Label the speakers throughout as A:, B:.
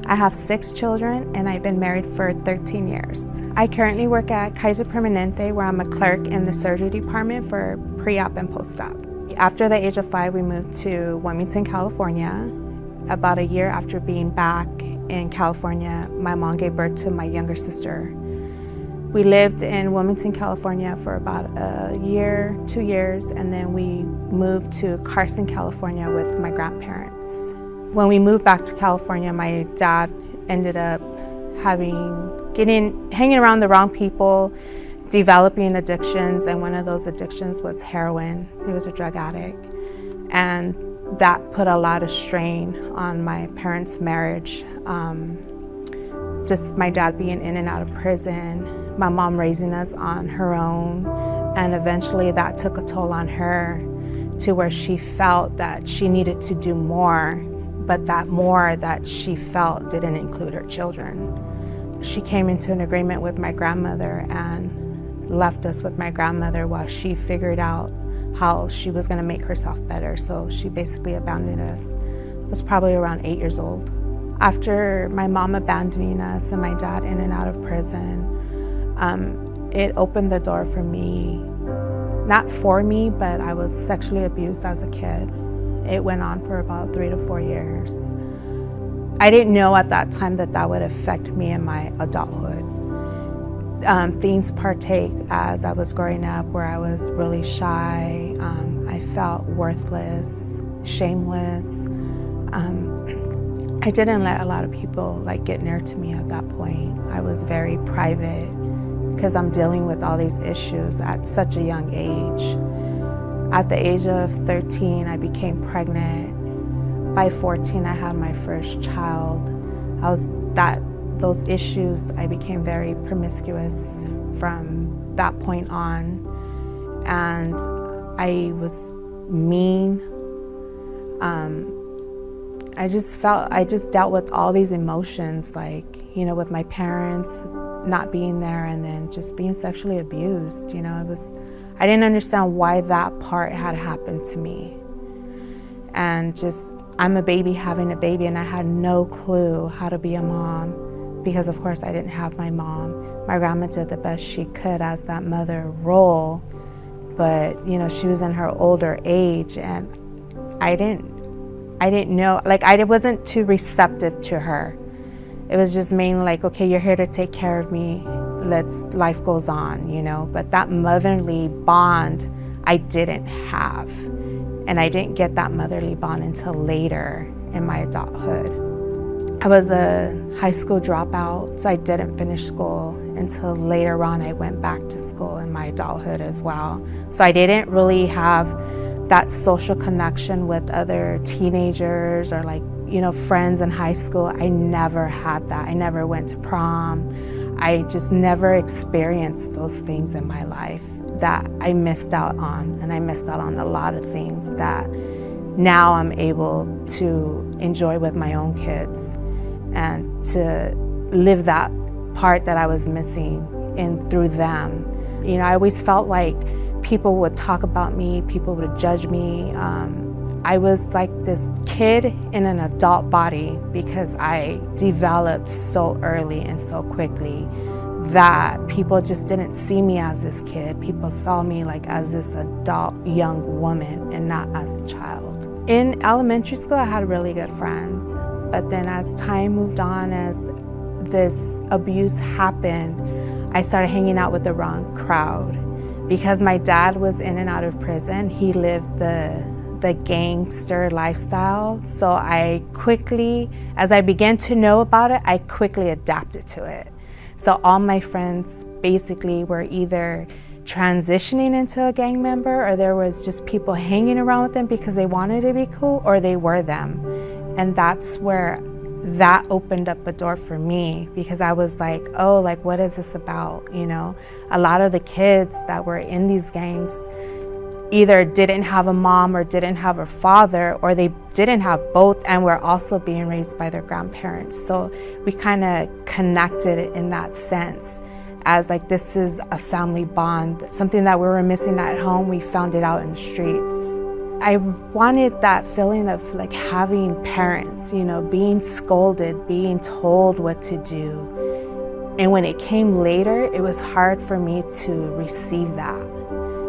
A: I have 6 children and I've been married for 13 years. I currently work at Kaiser Permanente, where I'm a clerk in the surgery department for pre-op and post-op. After the age of 5, we moved to Wilmington, California. About a year after being back in California, my mom gave birth to my younger sister. We lived in Wilmington, California for about a year, 2 years, and then we moved to Carson, California with my grandparents. When we moved back to California, my dad ended up hanging around the wrong people, developing addictions, and one of those addictions was heroin. So he was a drug addict. And that put a lot of strain on my parents' marriage. Just my dad being in and out of prison, my mom raising us on her own, and eventually that took a toll on her to where she felt that she needed to do more, but that more that she felt didn't include her children. She came into an agreement with my grandmother and left us with my grandmother while she figured out how she was going to make herself better. So she basically abandoned us. I was probably around 8 years old. After my mom abandoning us and my dad in and out of prison, it opened the door for me, not for me, but I was sexually abused as a kid. It went on for about 3 to 4 years. I didn't know at that time that that would affect me in my adulthood. Things partake as I was growing up where I was really shy. I felt worthless, shameless. I didn't let a lot of people get near to me at that point. I was very private because I'm dealing with all these issues at such a young age. At the age of 13, I became pregnant. By 14, I had my first child. Those issues, I became very promiscuous from that point on. And I was mean. I just dealt with all these emotions, with my parents not being there and then just being sexually abused. I didn't understand why that part had happened to me. And I'm a baby having a baby, and I had no clue how to be a mom because, of course, I didn't have my mom. My grandma did the best she could as that mother role, but, she was in her older age, and I didn't know, I wasn't too receptive to her. It was just mainly okay, you're here to take care of me, life goes on, but that motherly bond I didn't have. And I didn't get that motherly bond until later in my adulthood. I was a high school dropout, so I didn't finish school until later on. I went back to school in my adulthood as well. So I didn't really have that social connection with other teenagers or friends in high school. I never had that. I never went to prom. I just never experienced those things in my life that I missed out on. And I missed out on a lot of things that now I'm able to enjoy with my own kids and to live that part that I was missing through them. I always felt like people would talk about me, people would judge me. I was like this kid in an adult body because I developed so early and so quickly that people just didn't see me as this kid. People saw me as this adult young woman and not as a child. In elementary school, I had really good friends, but then as time moved on, as this abuse happened, I started hanging out with the wrong crowd. Because my dad was in and out of prison, he lived the gangster lifestyle. So I quickly, as I began to know about it, I quickly adapted to it. So all my friends basically were either transitioning into a gang member, or there was just people hanging around with them because they wanted to be cool, or they were them. And that's where that opened up a door for me, because I was what is this about? A lot of the kids that were in these gangs either didn't have a mom or didn't have a father, or they didn't have both and were also being raised by their grandparents. So we kind of connected in that sense as this is a family bond, something that we were missing at home. We found it out in the streets. I wanted that feeling of like having parents, you know, being scolded, being told what to do. And when it came later, it was hard for me to receive that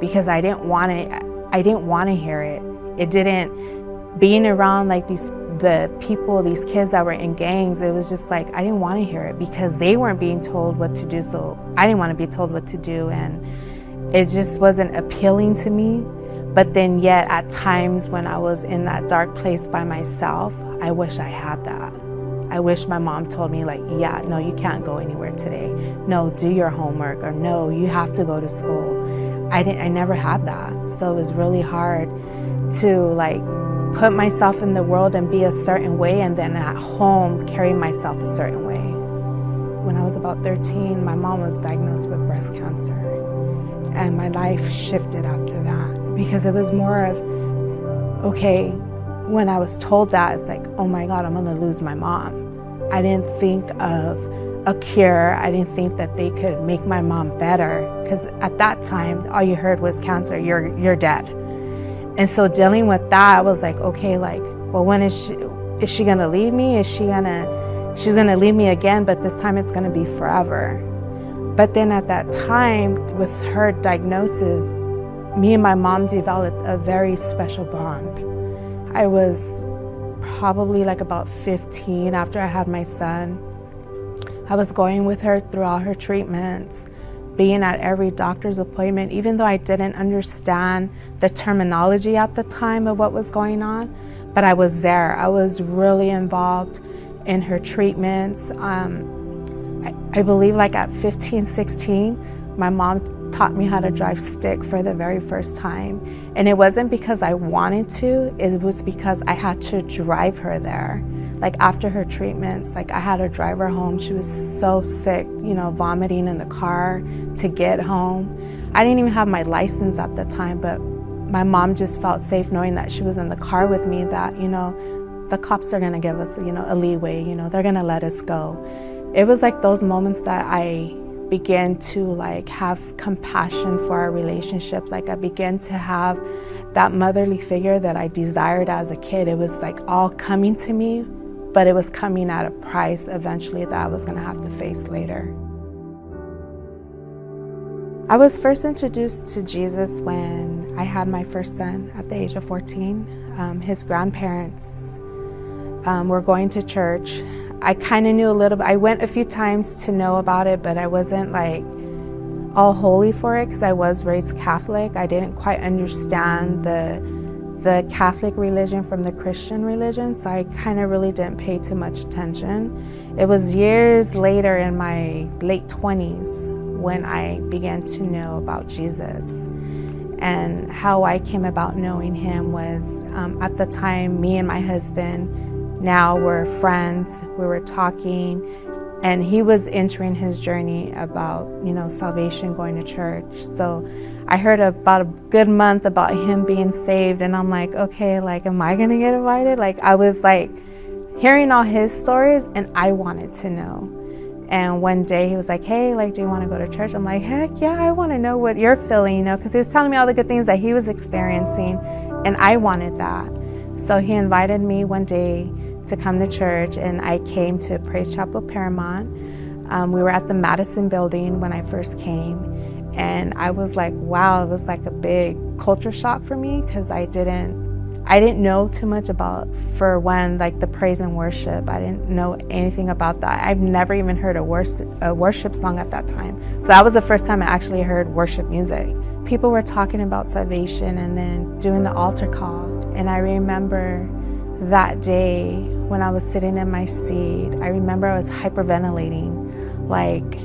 A: because I didn't want to hear it. It didn't, being around like the people, these kids that were in gangs, it was just like, I didn't want to hear it because they weren't being told what to do. So I didn't want to be told what to do. And it just wasn't appealing to me. But then yet at times when I was in that dark place by myself, I wish I had that. I wish my mom told me like, yeah, no, you can't go anywhere today. No, do your homework, or no, you have to go to school. I never had that. So it was really hard to like put myself in the world and be a certain way, and then at home carry myself a certain way. When I was about 13, my mom was diagnosed with breast cancer. And my life shifted after that. Because it was more of, okay, when I was told that, it's like, oh my God, I'm gonna lose my mom. I didn't think of a cure. I didn't think that they could make my mom better. Because at that time, all you heard was cancer, you're dead. And so dealing with that, I was like, okay, like, well, when is she gonna leave me? She's gonna leave me again, but this time it's gonna be forever. But then at that time, with her diagnosis, me and my mom developed a very special bond. I was probably like about 15 after I had my son. I was going with her through all her treatments, being at every doctor's appointment, even though I didn't understand the terminology at the time of what was going on, but I was there. I was really involved in her treatments. I believe like at 15, 16, my mom taught me how to drive stick for the very first time. And it wasn't because I wanted to, it was because I had to drive her there. Like after her treatments, like I had to drive her home. She was so sick, you know, vomiting in the car to get home. I didn't even have my license at the time, but my mom just felt safe knowing that she was in the car with me, that, you know, the cops are gonna give us, you know, a leeway, you know, they're gonna let us go. It was like those moments that I began to like have compassion for our relationship. Like I began to have that motherly figure that I desired as a kid. It was like all coming to me, but it was coming at a price eventually that I was gonna have to face later. I was first introduced to Jesus when I had my first son at the age of 14. His grandparents were going to church. I kind of knew a little bit. I went a few times to know about it, but I wasn't like all holy for it because I was raised Catholic. I didn't quite understand the Catholic religion from the Christian religion, so I kind of really didn't pay too much attention. It was years later in my late 20s when I began to know about Jesus. And how I came about knowing him was at the time, me and my husband now we're friends. We were talking, and he was entering his journey about, you know, salvation, going to church. So I heard about a good month about him being saved, and I'm like, okay, like, am I gonna get invited? Like, I was like hearing all his stories, and I wanted to know. And one day he was like, hey, like, do you want to go to church? I'm like, heck yeah, I want to know what you're feeling, you know, because he was telling me all the good things that he was experiencing, and I wanted that. So he invited me one day to come to church, and I came to Praise Chapel Paramount. We were at the Madison building when I first came, and I was like, wow, it was like a big culture shock for me because I didn't know too much about, for one, like the praise and worship. I didn't know anything about that. I've never even heard a worship song at that time. So that was the first time I actually heard worship music. People were talking about salvation and then doing the altar call, and I remember that day when I was sitting in my seat, I remember I was hyperventilating. Like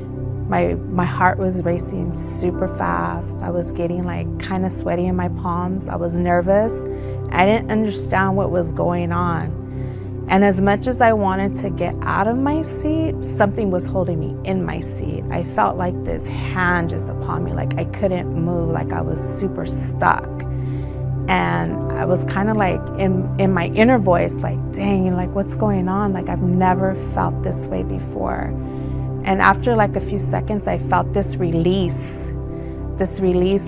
A: my heart was racing super fast. I was getting like kind of sweaty in my palms. I was nervous. I didn't understand what was going on. And as much as I wanted to get out of my seat, something was holding me in my seat. I felt like this hand just upon me, like I couldn't move, like I was super stuck. And I was kind of like in my inner voice, like, dang, like what's going on? Like I've never felt this way before. And after like a few seconds, I felt this release,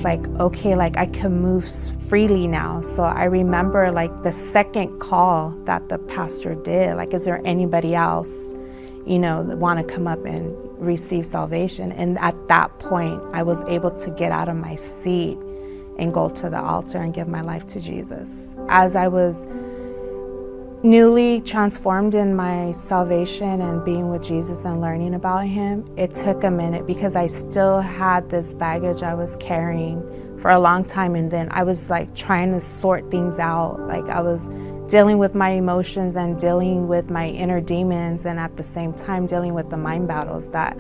A: like, okay, like I can move freely now. So I remember like the second call that the pastor did, like, is there anybody else, that want to come up and receive salvation? And at that point, I was able to get out of my seat and go to the altar and give my life to Jesus. As I was newly transformed in my salvation and being with Jesus and learning about him, it took a minute because I still had this baggage I was carrying for a long time. And then I was like trying to sort things out. Like I was dealing with my emotions and dealing with my inner demons, and at the same time dealing with the mind battles that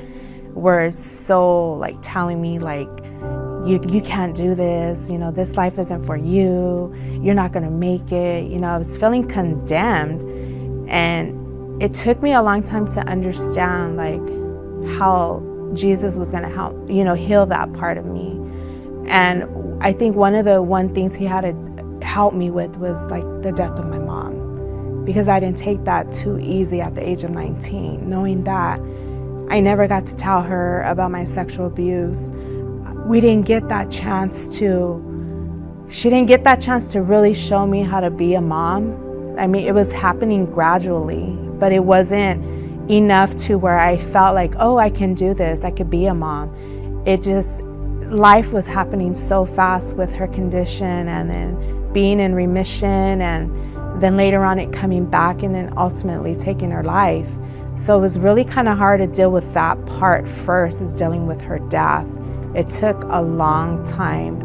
A: were so like telling me like, you can't do this, this life isn't for you, you're not gonna make it. I was feeling condemned, and it took me a long time to understand like how Jesus was gonna help, heal that part of me. And I think one things he had to help me with was like the death of my mom, because I didn't take that too easy at the age of 19, knowing that I never got to tell her about my sexual abuse. She didn't get that chance to really show me how to be a mom. I mean, it was happening gradually, but it wasn't enough to where I felt like, oh, I can do this, I could be a mom. Life was happening so fast with her condition, and then being in remission, and then later on it coming back, and then ultimately taking her life. So it was really kind of hard to deal with that part first, is dealing with her death. It took a long time.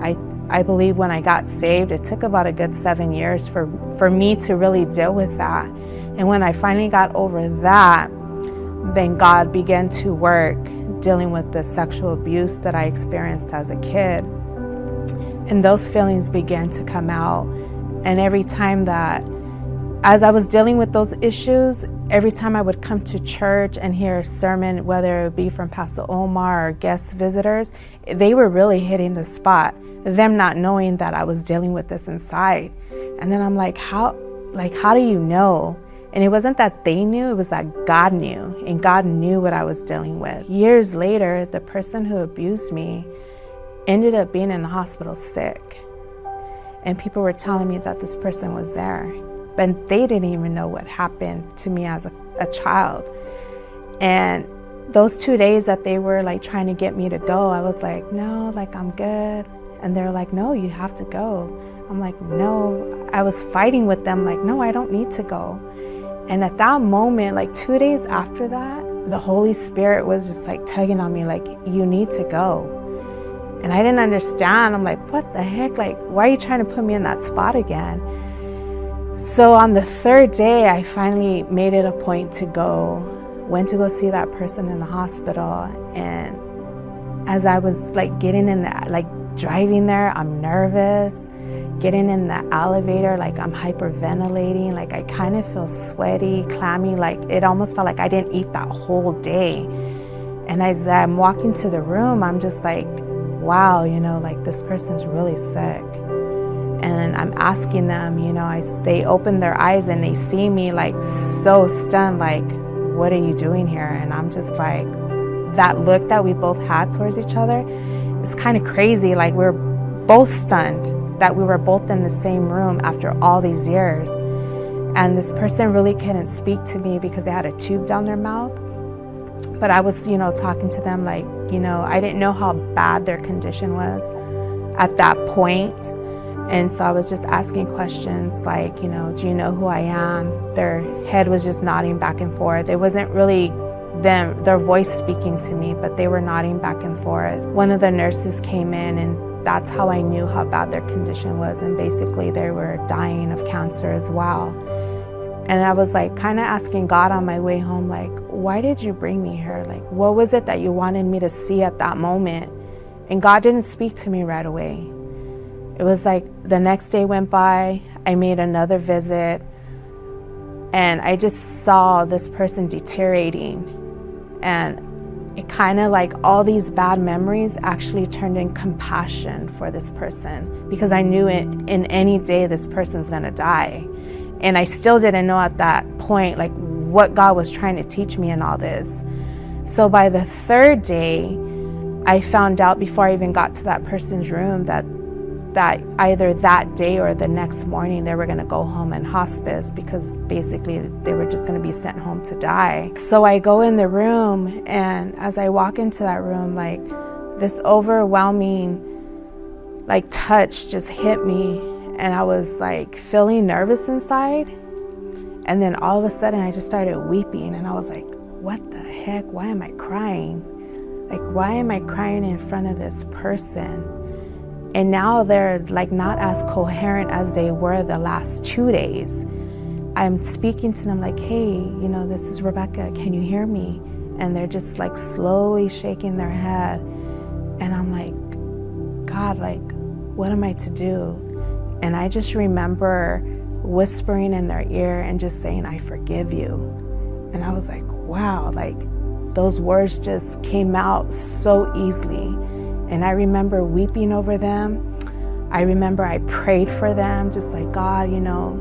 A: I believe when I got saved, it took about a good 7 years for me to really deal with that. And when I finally got over that, then God began to work dealing with the sexual abuse that I experienced as a kid. And those feelings began to come out. And every time that, as I was dealing with those issues, every time I would come to church and hear a sermon, whether it be from Pastor Omar or guest visitors, they were really hitting the spot, them not knowing that I was dealing with this inside. And then I'm like, how do you know? And it wasn't that they knew, it was that God knew, and God knew what I was dealing with. Years later, the person who abused me ended up being in the hospital sick. And people were telling me that this person was there, but they didn't even know what happened to me as a child. And those 2 days that they were like trying to get me to go, I was like, no, like I'm good. And they're like, no, you have to go. I'm like, no. I was fighting with them like, no, I don't need to go. And at that moment, like 2 days after that, the Holy Spirit was just like tugging on me like, you need to go. And I didn't understand. I'm like, what the heck? Like, why are you trying to put me in that spot again? So on the third day, I finally made it a point to went to go see that person in the hospital. And as I was like getting in that, like driving there, I'm nervous. Getting in the elevator, like I'm hyperventilating, like I kind of feel sweaty, clammy, like it almost felt like I didn't eat that whole day. And as I'm walking to the room, I'm just like, wow, like this person's really sick. And I'm asking them, they open their eyes and they see me like so stunned, like, what are you doing here? And I'm just like, that look that we both had towards each other, it was kind of crazy. Like we're both stunned that we were both in the same room after all these years. And this person really couldn't speak to me because they had a tube down their mouth. But I was, talking to them like, I didn't know how bad their condition was at that point. And so I was just asking questions like, do you know who I am? Their head was just nodding back and forth. It wasn't really their voice speaking to me, but they were nodding back and forth. One of the nurses came in, and that's how I knew how bad their condition was. And basically they were dying of cancer as well. And I was like kind of asking God on my way home, like, why did you bring me here? Like, what was it that you wanted me to see at that moment? And God didn't speak to me right away. It was like the next day went by, I made another visit, and I just saw this person deteriorating. And it kind of like all these bad memories actually turned in compassion for this person, because I knew in any day this person's gonna die. And I still didn't know at that point like what God was trying to teach me in all this. So by the third day, I found out before I even got to that person's room that that either that day or the next morning they were going to go home in hospice, because basically they were just going to be sent home to die. So I go in the room, and as I walk into that room, like this overwhelming like touch just hit me, and I was like feeling nervous inside. And then all of a sudden I just started weeping, and I was like, what the heck? Why am I crying? Like, why am I crying in front of this person? And now they're like not as coherent as they were the last 2 days. I'm speaking to them like, hey, you know, this is Rebecca, can you hear me? And they're just like slowly shaking their head. And I'm like, God, like, what am I to do? And I just remember whispering in their ear and just saying, I forgive you. And I was like, wow, like those words just came out so easily. And I remember weeping over them. I remember I prayed for them, just like, God, you know,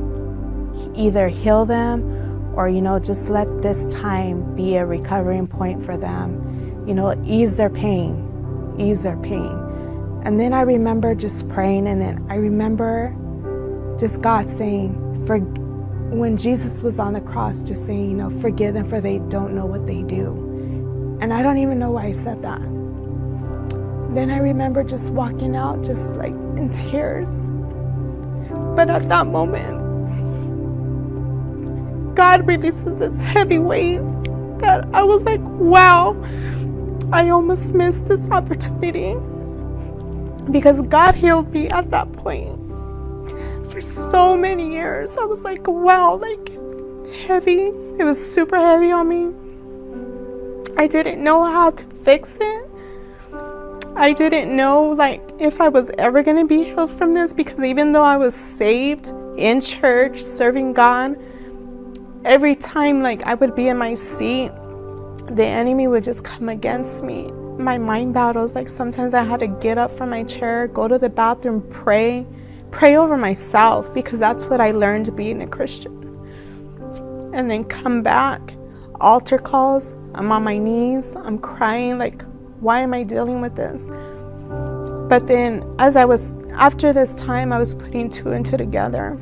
A: either heal them or, you know, just let this time be a recovering point for them. You know, ease their pain, ease their pain. And then I remember just praying, and then I remember just God saying, when Jesus was on the cross, just saying, you know, forgive them for they don't know what they do. And I don't even know why I said that. Then I remember just walking out just like in tears. But at that moment, God released this heavy weight that I was like, wow, I almost missed this opportunity. Because God healed me at that point. For so many years, I was like, wow, like heavy. It was super heavy on me. I didn't know how to fix it. I didn't know like if I was ever going to be healed from this, because even though I was saved in church, serving God, every time like I would be in my seat, the enemy would just come against me. My mind battles, like sometimes I had to get up from my chair, go to the bathroom, pray over myself, because that's what I learned being a Christian. And then come back, altar calls, I'm on my knees, I'm crying, like, why am I dealing with this? But then after this time, I was putting two and two together.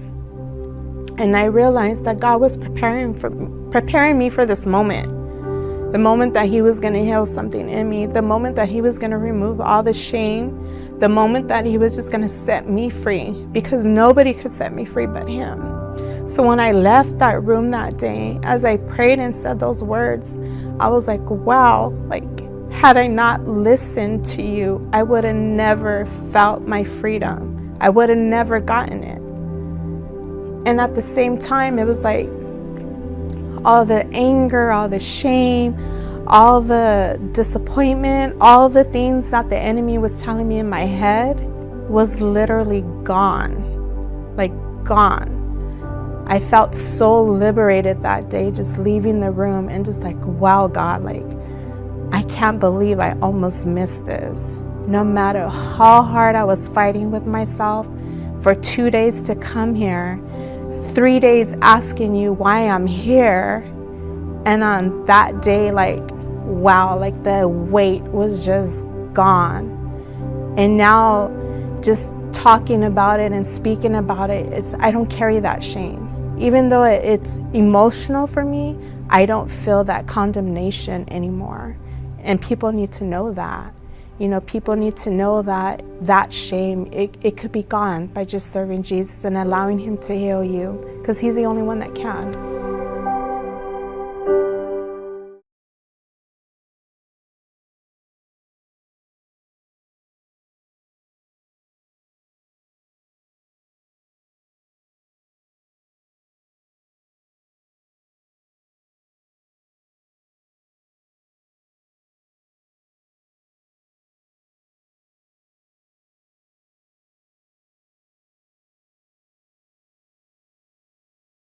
A: And I realized that God was preparing me for this moment. The moment that he was going to heal something in me, the moment that he was going to remove all the shame, the moment that he was just going to set me free, because nobody could set me free but him. So when I left that room that day, as I prayed and said those words, I was like, wow, like had I not listened to you, I would have never felt my freedom. I would have never gotten it. And at the same time, it was like, all the anger, all the shame, all the disappointment, all the things that the enemy was telling me in my head was literally gone, like gone. I felt so liberated that day, just leaving the room and just like, wow, God, like, I can't believe I almost missed this. No matter how hard I was fighting with myself for 2 days to come here, 3 days asking you why I'm here, and on that day, like, wow, like the weight was just gone. And now just talking about it and speaking about it, I don't carry that shame. Even though it's emotional for me, I don't feel that condemnation anymore. And people need to know that. You know, people need to know that that shame, it could be gone by just serving Jesus and allowing him to heal you, because he's the only one that can.